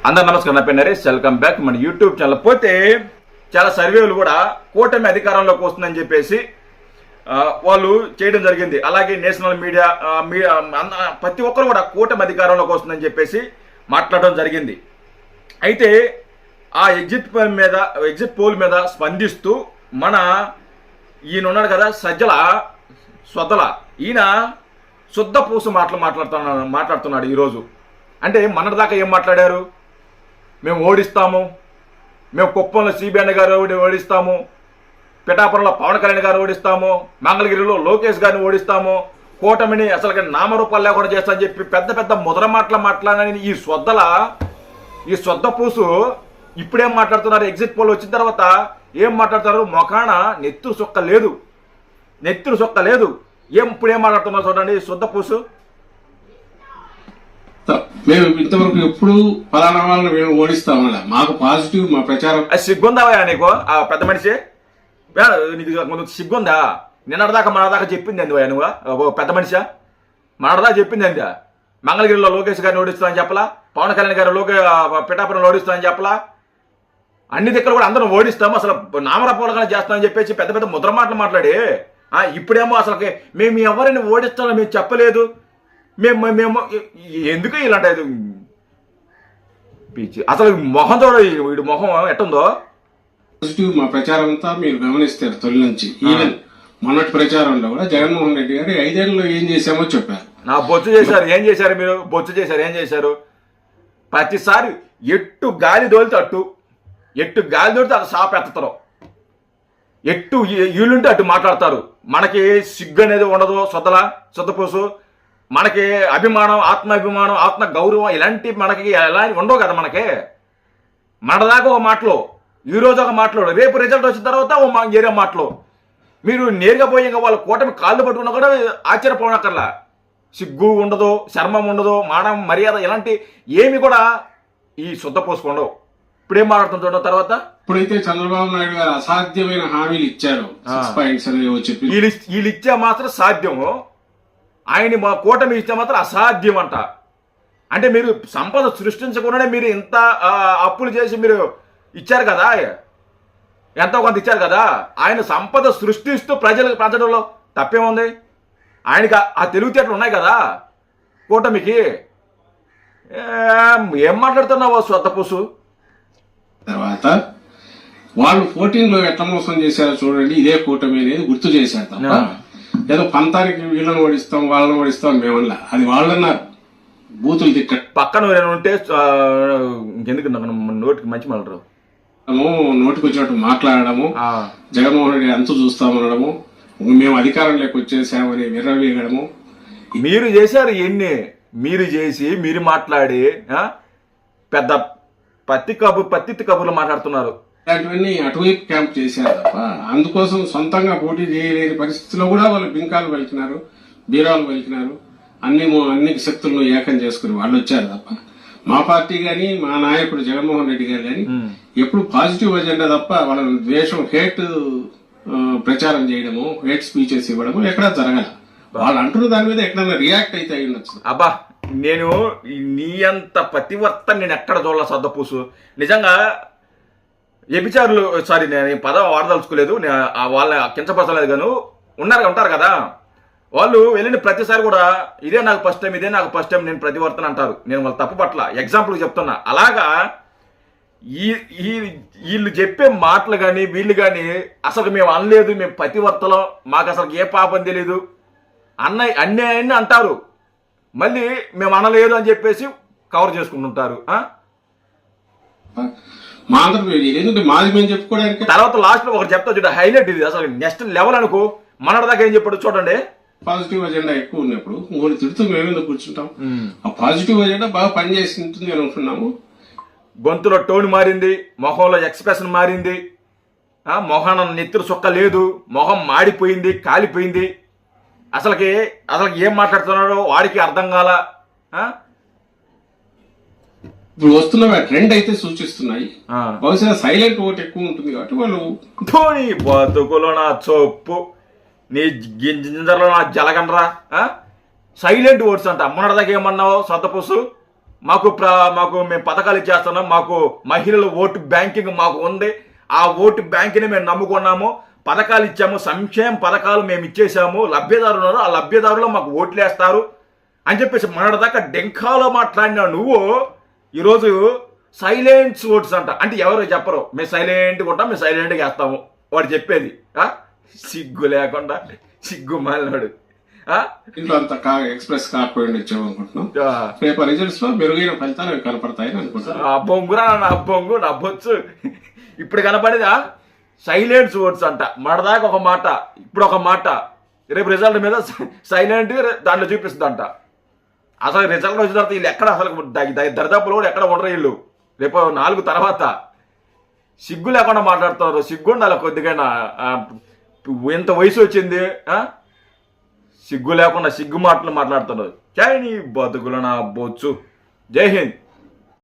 అందరూ నమస్కారం. నా పేరు నరేష్. వెల్కమ్ బ్యాక్ మన యూట్యూబ్ ఛానల్. పోతే చాలా సర్వేలు కూడా కూటమి అధికారంలోకి వస్తుందని చెప్పేసి వాళ్ళు చేయడం జరిగింది. అలాగే నేషనల్ మీడియా ప్రతి ఒక్కరు కూడా కూటమి అధికారంలోకి వస్తుందని చెప్పేసి మాట్లాడడం జరిగింది. అయితే ఆ ఎగ్జిట్ పోల్ మీద స్పందిస్తూ మన ఈయన ఉన్నాడు కదా సొద్దల ఈయన శుద్ధ పూసు మాట్లాడుతున్నాడు ఈరోజు. అంటే మొన్నటిదాకా ఏం మాట్లాడారు? మేము ఓడిస్తాము, మేము కుప్పంలో సిబిఎన్ గారు ఓడిస్తాము, పిఠాపురంలో పవన్ కళ్యాణ్ గారు ఓడిస్తాము, మంగళగిరిలో లోకేష్ గారిని ఓడిస్తాము, కూటమిని అసలు నామరూపాలు లేకుండా చేస్తామని చెప్పి పెద్ద పెద్ద ముద్ర మాట్లాడని ఈ శుద్ధ పూసు ఇప్పుడేం మాట్లాడుతున్నారు? ఎగ్జిట్ పోల్ వచ్చిన తర్వాత ఏం మాట్లాడుతున్నారు? మొఖాన నెత్తురు సొక్క లేదు. ఇప్పుడేం మాట్లాడుతున్నారు చూడండి శుద్ధ పూసు. మేము ఇంతవరకు ఎప్పుడు ఫలానా వాళ్ళని మేము ఓడిస్తామన్నా మాకు పాజిటివ్ మా ప్రచారం. సిగ్గుందా నీకు? ఆ పెద్ద మనిషి నీకు సిగ్గుందా? మనదాకా చెప్పింది అంది నువ్వు పెద్ద మనిషా? మనదాకా చెప్పింది అందా? మంగళగిరిలో లోకేష్ గారిని ఓడిస్తామని చెప్పలా, పవన్ కళ్యాణ్ గారు పిఠాపురంలో ఓడిస్తామని చెప్పలా, అన్ని దిక్కులు కూడా అందరం ఓడిస్తాము, అసలు నామరపోలగా చేస్తామని చెప్పేసి పెద్ద పెద్ద ముద్ర మాట్లాడి ఇప్పుడేమో అసలు మేము ఎవరిని ఓడిస్తామని మేము చెప్పలేదు, మేము ఎందుకు ఇలాంటి అసలు మొహం చూడ వీడి మొహం ఎట్టుందో. పాజిటివ్ మా ప్రచారం అంతా మీరు గమనిస్తారు తొలి నుంచి. ఈవెన్ మొన్నటి ప్రచారంలో కూడా జగన్మోహన్ రెడ్డి గారు 5 ఏళ్లలో ఏం చేశామో చెప్పారు. బొచ్చు చేశారు. ఏం చేశారు మీరు? ఏం చేశారు? ప్రతిసారి ఎట్టు గాలి దోలితే అటు షాప్ ఎత్తుతారు, ఎట్టు వీళ్ళుంటే అటు మాట్లాడతారు. మనకి సిగ్గు అనేది ఉండదు. శుద్ధపూసు మనకి అభిమానం, ఆత్మాభిమానం, ఆత్మ గౌరవం ఇలాంటి మనకి ఎలా ఉండవు కదా. మనదాకా ఒక మాటలో, ఈరోజు ఒక మాటలో, రేపు రిజల్ట్ వచ్చిన తర్వాత ఏరే మాటలో మీరు నేరుగా పోయి ఇంకా వాళ్ళ కూటమి కాళ్ళు పట్టుకున్నా కూడా ఆశ్చర్యపోనక్కర్లా. సిగ్గు ఉండదు, శర్మం ఉండదు, మానం మర్యాద ఇలాంటి ఏమి కూడా ఈ శుద్ధపూసుకు ఉండవు. ఇప్పుడేం మాట్లాడుతుంది చూడడం తర్వాత. ఇప్పుడైతే చంద్రబాబు నాయుడు గారు అసాధ్యమైన హామీలు ఇచ్చారు. వీళ్ళు ఇచ్చే మాత్రం సాధ్యము, ఆయన మా కూటమి ఇస్తే మాత్రం అసాధ్యం అంట. అంటే మీరు సంపద సృష్టించకుండానే మీరు ఇంత అప్పులు చేసి మీరు ఇచ్చారు కదా, ఎంతో కొంత ఇచ్చారు కదా. ఆయన సంపద సృష్టిస్తూ ప్రజలకు పంచడంలో తప్పేముంది? ఆయనకి ఆ తెలివితేటలు ఉన్నాయి కదా కూటమికి. ఏం మాట్లాడుతున్నావో శుద్ధపూసు. తర్వాత వాళ్ళు 14లో ఎట్లా మోసం చేశారో చూడండి. ఇదే కూటమి అనేది గుర్తు చేశారు తప్ప ఏదో పంతానికి వీళ్ళని ఓడిస్తాం వాళ్ళని ఓడిస్తాం మేమల్లా. అది వాళ్ళన్నారు బూతులు తిట్ట పక్కన ఉంటే ఇంకెందుకు నోటికి మంచి మళ్ళరు నోటికి వచ్చినట్టు మాట్లాడము, జగన్మోహన్ రెడ్డి అంతు చూస్తామనడము, మేము అధికారంలోకి వచ్చేసామని విర్రవీగడము. మీరు చేశారు ఎన్ని? మీరు చేసి మీరు మాట్లాడి పెద్ద పత్తి కబుర్లు మాట్లాడుతున్నారు. ఇలాంటివన్నీ అటువైపు క్యాంప్ చేశారు తప్ప అందుకోసం సొంతంగా పోటీ చేయలేని పరిస్థితిలో కూడా వాళ్ళు బింకాలు పలికినారు, బీరాలు పలికినారు. అన్ని శక్తులను ఏకం చేసుకుని వాళ్ళు వచ్చారు తప్ప మా పార్టీ గాని మా నాయకుడు జగన్మోహన్ రెడ్డి గారు గాని ఎప్పుడు పాజిటివ్ అజెండా తప్ప వాళ్ళ ద్వేషం, హేట్ ప్రచారం చేయడము, హేట్ స్పీచెస్ ఇవ్వడము ఎక్కడా జరగల. వాళ్ళు అంటున్న దాని మీద ఎక్కడైనా రియాక్ట్ అయితే అయి ఉండొచ్చు. అబ్బా, నేను నీ అంత పతివర్త నేను ఎక్కడ చూడాల శుద్ధపూసు. నిజంగా వ్యభిచారులు, సారీ నేను పదం వాడదలుచుకోలేదు, వాళ్ళ కించపరచలేదు గాను ఉంటారు కదా, వాళ్ళు వెళ్ళిన ప్రతిసారి కూడా ఇదే నాకు ఫస్ట్ టైం నేను ప్రతివర్తన అంటారు. నేను వాళ్ళు తప్పు పట్ల ఎగ్జాంపుల్ చెప్తున్నా. అలాగా వీళ్ళు చెప్పే మాటలు కానీ వీళ్ళు కానీ అసలు మేము అనలేదు, మేము ప్రతివర్తలం, మాకు అసలు ఏ పాపం తెలీదు అన్నీ అంటారు. మళ్ళీ మేము అనలేదు అని చెప్పేసి కవర్ చేసుకుంటుంటారు. తర్వాత లాస్ట్ లో ఒకటి చెప్తా చూడ, హైలైట్ ఇది అసలు నెక్స్ట్ లెవెల్ అనుకో. మనదాకా ఏం చెప్పాడు చూడండి. పాజిటివ్ అజెండా ఎక్కువ ఉన్నప్పుడు ఇంకోటి తిడుతూ మేమేందుకు కూర్చుంటాం? ఆ పాజిటివ్ అజెండా బాగా పనిచేసి ఉంటుంది అనుకుంటున్నాము. గొంతులో టోన్ మారింది, మొహంలో ఎక్స్ప్రెషన్ మారింది, మొహం నెత్తురు సొక్క లేదు, మొహం మాడిపోయింది, కాలిపోయింది. అసలు ఏం మాట్లాడుతున్నాడో వాడికి అర్థం కాల. ఇప్పుడు వస్తున్న ట్రెండ్ అయితే సూచిస్తున్నాయి. బహుశా సైలెంట్ ఓట్ ఎక్కువ ఉంటుంది కాబట్టి వాళ్ళు బతుకులో నా చొప్పు, నీ గింజలో నా జలగండ్రా, సైలెంట్ ఓట్స్ అంట. మొన్నటిదాకా ఏమన్నావు శుద్ధపూసు? మాకు మేము పథకాలు ఇచ్చేస్తున్నాం, మాకు మహిళల ఓటు బ్యాంకింగ్ మాకు ఉంది, ఆ ఓటు బ్యాంక్ని మేము నమ్ముకున్నాము, పథకాలు ఇచ్చాము, సంక్షేమ పథకాలు మేము ఇచ్చేసాము, లబ్ధిదారులు ఉన్నారు, ఆ లబ్ధిదారులు మాకు ఓట్లు వేస్తారు అని చెప్పేసి మొన్నటిదాకా డెంకాలో మాట్లాడినా నువ్వు ఈరోజు సైలెంట్ ఓట్స్ అంట. అంటే ఎవరు చెప్పరు, మేము సైలెంట్గా ఉంటాం, మేము సైలెంట్గా వేస్తాము వాడు చెప్పేది. సిగ్గు లేకుండా సిగ్గు మాలినాడు. ఇంట్లో అంత ఎక్స్ప్రెస్ కాకపోయింది వచ్చామనుకుంటున్నాం. రేపు రిజల్ట్స్ లో మెరుగైన ఫలితాలు అవి కనపడతాయని అనుకుంటున్నాను. ఆ బొంగురా నా బొంగు నా బొచ్చు ఇప్పుడు కనపడేదా సైలెంట్ ఓట్స్ అంట. మడదాకా ఒక మాట, ఇప్పుడు ఒక మాట, రేపు రిజల్ట్ మీద సైలెంట్ దాంట్లో చూపిస్తుందంట. అసలు రిజల్ట్ వచ్చిన తర్వాత వీళ్ళు ఎక్కడ అసలు దరిదాపులు కూడా ఎక్కడ ఉండరు వీళ్ళు. రేపు 4 తర్వాత సిగ్గు లేకుండా మాట్లాడుతున్నారు. సిగ్గు ఉండాలి కొద్దిగా, ఎంత వయసు వచ్చింది, సిగ్గు లేకుండా సిగ్గు మాటలు మాట్లాడుతున్నారు. జై నీ బతుకులు నా బొచ్చు. జై హింద్.